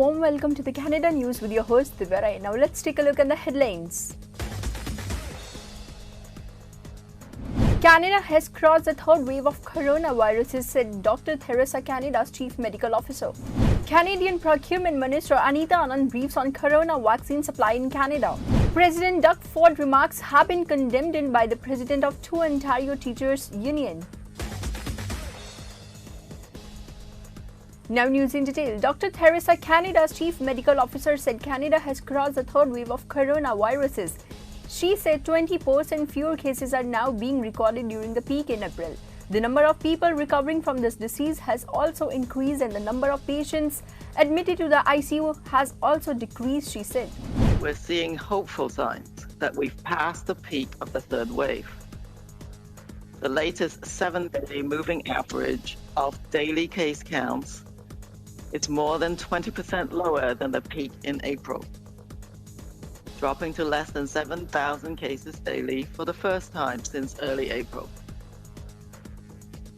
warm welcome to the Canada News with your host Gurdwara. Now let's take a look at the headlines. Canada has crossed the third wave of coronavirus, said Dr. Theresa, Canada's Chief Medical Officer. Canadian Procurement Minister Anita Anand briefs on corona vaccine supply in Canada. President Doug Ford remarks have been condemned by the president of two Ontario Teachers Union. Now news in detail. Dr. Theresa, Canada's Chief Medical Officer, said Canada has crossed the third wave of coronaviruses. She said 20% fewer cases are now being recorded during the peak in April. The number of people recovering from this disease has also increased and the number of patients admitted to the ICU has also decreased, she said. We're seeing hopeful signs that we've passed the peak of the third wave. The latest 7-day moving average of daily case counts is more than 20% lower than the peak in April, dropping to less than 7,000 cases daily for the first time since early April.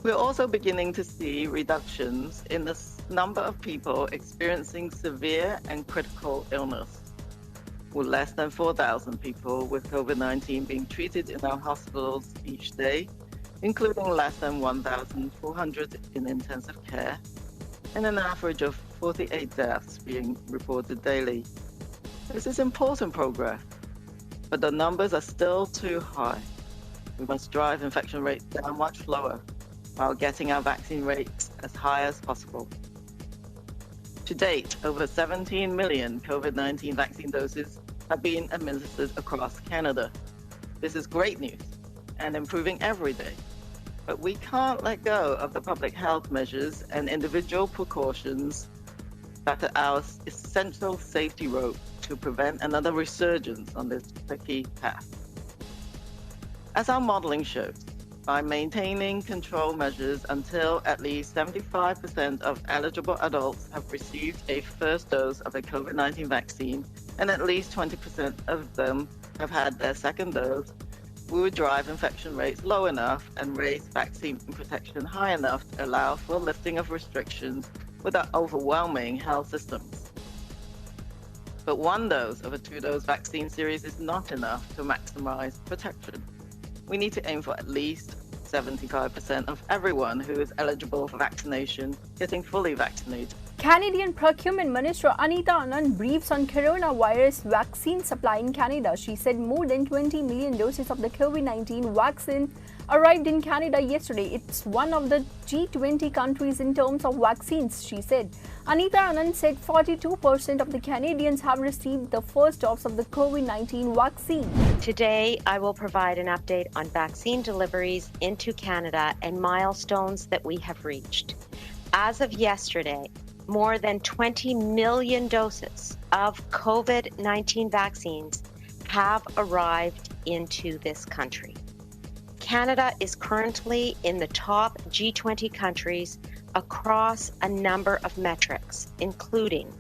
We're also beginning to see reductions in the number of people experiencing severe and critical illness, with less than 4,000 people with COVID-19 being treated in our hospitals each day, including less than 1,400 in intensive care, and an average of 48 deaths being reported daily. This is important progress, but the numbers are still too high. We must drive infection rates down much lower while getting our vaccine rates as high as possible. To date, over 17 million COVID-19 vaccine doses have been administered across Canada. This is great news and improving every day. But we can't let go of the public health measures and individual precautions that are our essential safety rope to prevent another resurgence on this tricky path. As our modeling shows, by maintaining control measures until at least 75% of eligible adults have received a first dose of a COVID-19 vaccine and at least 20% of them have had their second dose, we would drive infection rates low enough and raise vaccine protection high enough to allow for lifting of restrictions without overwhelming health systems. But one dose of a two-dose vaccine series is not enough to maximize protection. We need to aim for at least 75% of everyone who is eligible for vaccination getting fully vaccinated. Canadian Procurement Minister Anita Anand briefs on coronavirus vaccine supply in Canada. She said more than 20 million doses of the COVID-19 vaccine arrived in Canada yesterday. It's one of the G20 countries in terms of vaccines, she said. Anita Anand said 42% of the Canadians have received the first dose of the COVID-19 vaccine. Today, I will provide an update on vaccine deliveries into Canada and milestones that we have reached. As of yesterday, more than 20 million doses of COVID-19 vaccines have arrived into this country. Canada is currently in the top G20 countries across a number of metrics, including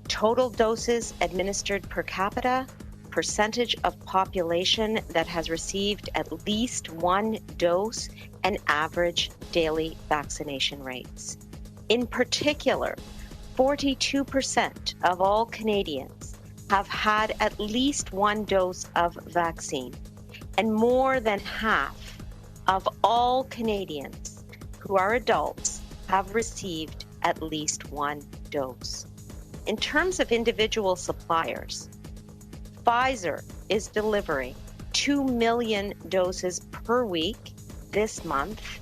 total doses administered per capita, percentage of population that has received at least one dose, and average daily vaccination rates. In particular, 42% of all Canadians have had at least one dose of vaccine, and more than half of all Canadians who are adults have received at least one dose. In terms of individual suppliers, Pfizer is delivering 2 million doses per week this month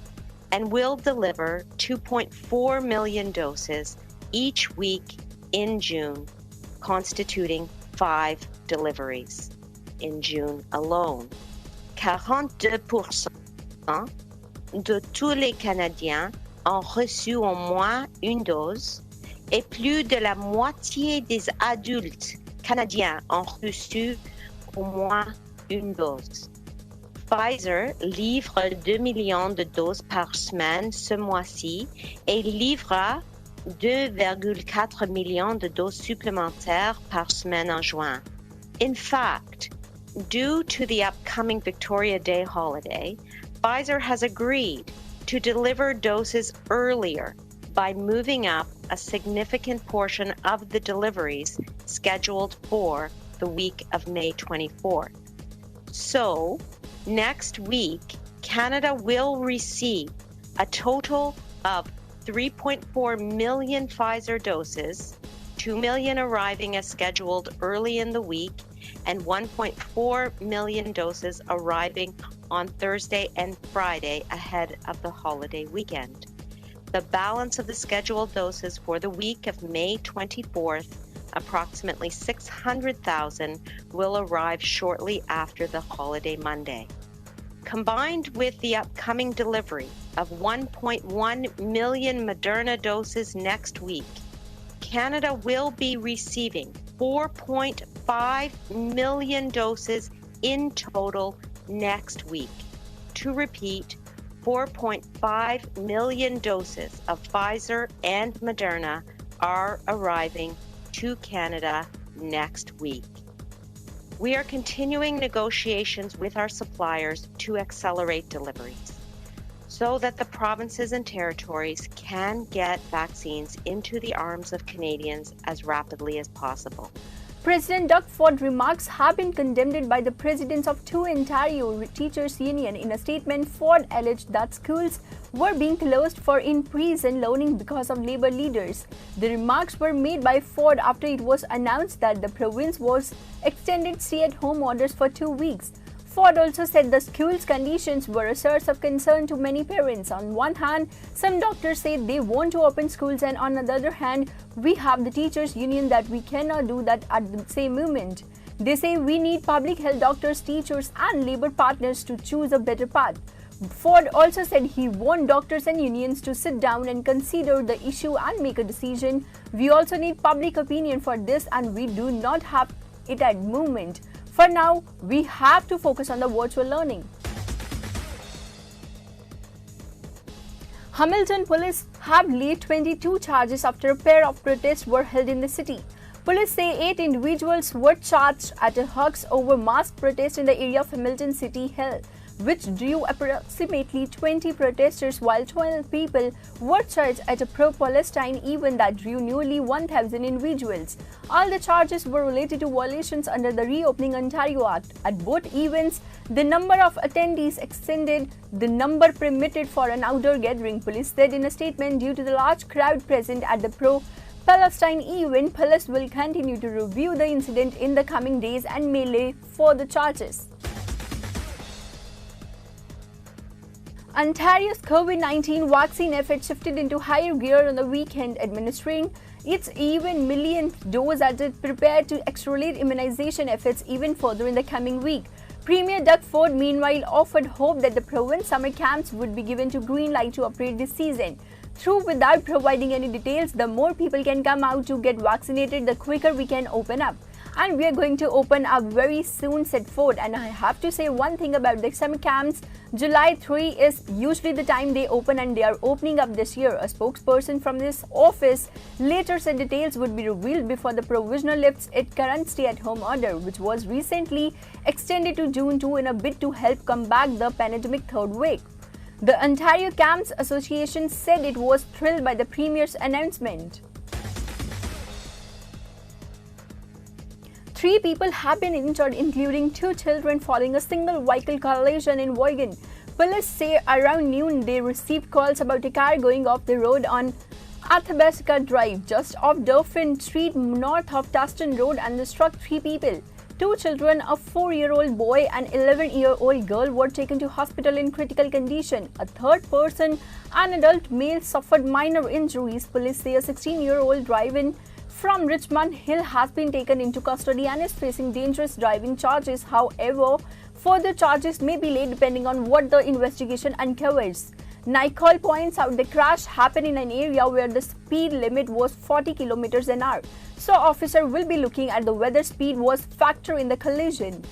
and will deliver 2.4 million doses each week in June, constituting 5 deliveries. In June alone, 42% de tous les Canadiens ont reçu au moins une dose et plus de la moitié des adultes canadiens ont reçu au moins une dose. Pfizer livre 2 millions de doses par semaine ce mois-ci et livrera 2,4 millions de doses supplémentaires par semaine en juin. In fact, due to the upcoming Victoria Day holiday, Pfizer has agreed to deliver doses earlier by moving up a significant portion of the deliveries scheduled for the week of May 24th. So, next week, Canada will receive a total of 3.4 million Pfizer doses, 2 million arriving as scheduled early in the week, and 1.4 million doses arriving on Thursday and Friday ahead of the holiday weekend. The balance of the scheduled doses for the week of May 24th, approximately 600,000, will arrive shortly after the holiday Monday. Combined with the upcoming delivery of 1.1 million Moderna doses next week, Canada will be receiving 4.5 million doses in total next week. To repeat, 4.5 million doses of Pfizer and Moderna are arriving to Canada next week. We are continuing negotiations with our suppliers to accelerate deliveries so that the provinces and territories can get vaccines into the arms of Canadians as rapidly as possible. President Doug Ford's remarks have been condemned by the presidents of two Ontario teachers' union. In a statement, Ford alleged that schools were being closed for in-person learning because of Labour leaders. The remarks were made by Ford after it was announced that the province was extended stay-at-home orders for 2 weeks. Ford also said the school's conditions were a source of concern to many parents. On one hand, some doctors say they want to open schools, and on the other hand, we have the teachers' union that we cannot do that at the same moment. They say we need public health doctors, teachers, and labor partners to choose a better path. Ford also said he wants doctors and unions to sit down and consider the issue and make a decision. We also need public opinion for this, and we do not have it at the moment. For now, we have to focus on the virtual learning. Hamilton police have laid 22 charges after a pair of protests were held in the city. Police say 8 individuals were charged at a hugs over mass protest in the area of Hamilton City Hall, which drew approximately 20 protesters, while 12 people were charged at a pro-Palestine event that drew nearly 1,000 individuals. All the charges were related to violations under the Reopening Ontario Act. At both events, the number of attendees exceeded the number permitted for an outdoor gathering, police said in a statement. Due to the large crowd present at the pro-Palestine event, police will continue to review the incident in the coming days and may lay further charges. Ontario's COVID-19 vaccine effort shifted into higher gear on the weekend, administering its even millionth dose as it prepared to accelerate immunization efforts even further in the coming week. Premier Doug Ford, meanwhile, offered hope that the province summer camps would be given to green light to operate this season. Through without providing any details, the more people can come out to get vaccinated, the quicker we can open up. And we are going to open up very soon, said Ford. And I have to say one thing about the summer camps. July 3 is usually the time they open, and they are opening up this year. A spokesperson from this office later said details would be revealed before the provisional lifts its current stay-at-home order, which was recently extended to June 2 in a bid to help combat the pandemic third wave. The Ontario Camps Association said it was thrilled by the Premier's announcement. 3 people have been injured, including 2 children, following a single vehicle collision in Vigan. Police say around noon they received calls about a car going off the road on Athabasca Drive, just off Dauphin Street, north of Tustin Road, and struck 3 people. 2 children, a 4-year-old boy and 11-year-old girl, were taken to hospital in critical condition. A third person, an adult male, suffered minor injuries. Police say a 16-year-old driver from Richmond Hill has been taken into custody and is facing dangerous driving charges. However, further charges may be laid depending on what the investigation uncovers. Nicole points out the crash happened in an area where the speed limit was 40 km an hour. So officer will be looking at the whether speed was factor in the collision.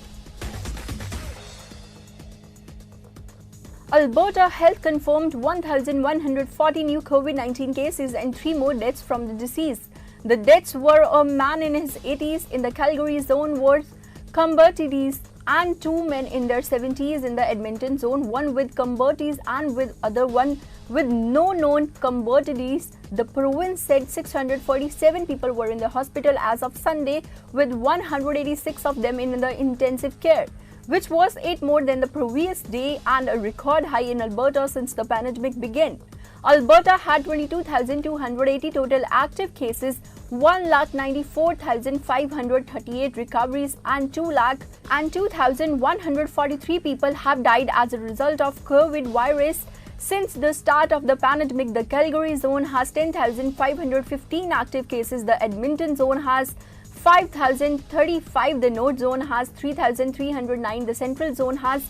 Alberta Health confirmed 1,140 new COVID-19 cases and 3 more deaths from the disease. The deaths were a man in his 80s in the Calgary zone was Cumbertidis and 2 men in their 70s in the Edmonton zone, one with Cumbertidis and with other one with no known comorbidities. The province said 647 people were in the hospital as of Sunday, with 186 of them in the intensive care, which was 8 more than the previous day and a record high in Alberta since the pandemic began. Alberta had 22,280 total active cases, 1,94,538 recoveries, and 2,143 people have died as a result of COVID virus. Since the start of the pandemic, the Calgary zone has 10,515 active cases, the Edmonton zone has 5,035, the North zone has 3,309, the Central zone has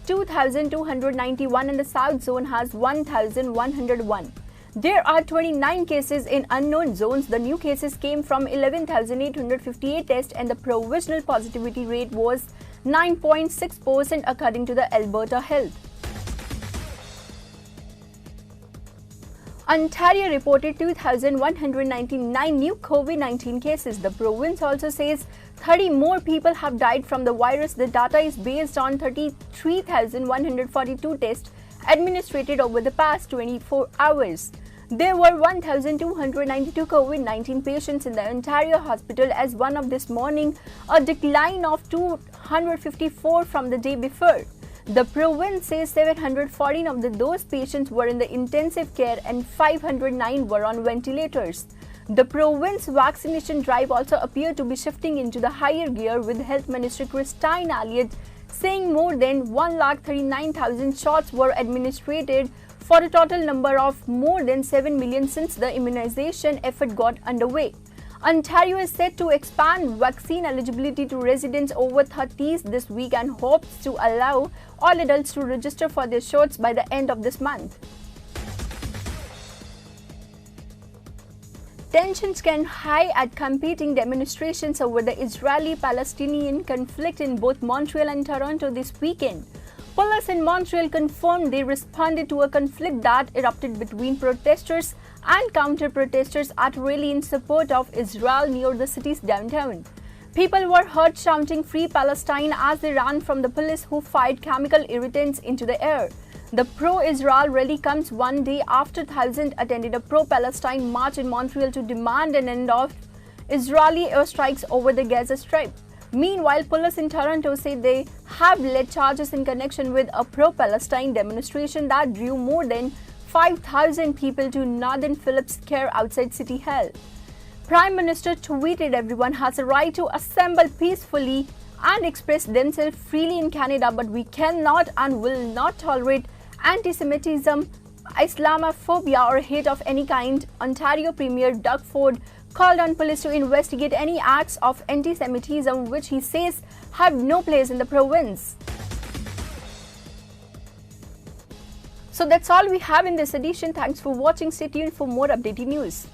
2,291 and the South zone has 1,101. There are 29 cases in unknown zones. The new cases came from 11,858 tests and the provisional positivity rate was 9.6% according to the Alberta Health. Ontario reported 2,199 new COVID-19 cases. The province also says 30 more people have died from the virus. The data is based on 33,142 tests administered over the past 24 hours. There were 1,292 COVID-19 patients in the Ontario hospital as one of this morning, a decline of 254 from the day before. The province says 714 of those patients were in the intensive care and 509 were on ventilators. The province vaccination drive also appeared to be shifting into the higher gear, with Health Minister Christine Elliott saying more than 139,000 shots were administered for a total number of more than 7 million since the immunization effort got underway. Ontario is set to expand vaccine eligibility to residents over 30s this week and hopes to allow all adults to register for their shots by the end of this month. Tensions can high at competing demonstrations over the Israeli-Palestinian conflict in both Montreal and Toronto this weekend. Police in Montreal confirmed they responded to a conflict that erupted between protesters and counter-protesters at a rally in support of Israel near the city's downtown. People were heard shouting "Free Palestine" as they ran from the police, who fired chemical irritants into the air. The pro-Israel rally comes one day after thousands attended a pro-Palestine march in Montreal to demand an end of Israeli airstrikes over the Gaza Strip. Meanwhile, police in Toronto say they have led charges in connection with a pro-Palestine demonstration that drew more than 5,000 people to Northern Phillips Square outside City Hall. Prime Minister tweeted, "Everyone has a right to assemble peacefully and express themselves freely in Canada, but we cannot and will not tolerate anti-Semitism, Islamophobia or hate of any kind." Ontario Premier Doug Ford called on police to investigate any acts of anti-Semitism which he says have no place in the province. So that's all we have in this edition. Thanks for watching. Stay tuned for more updated news.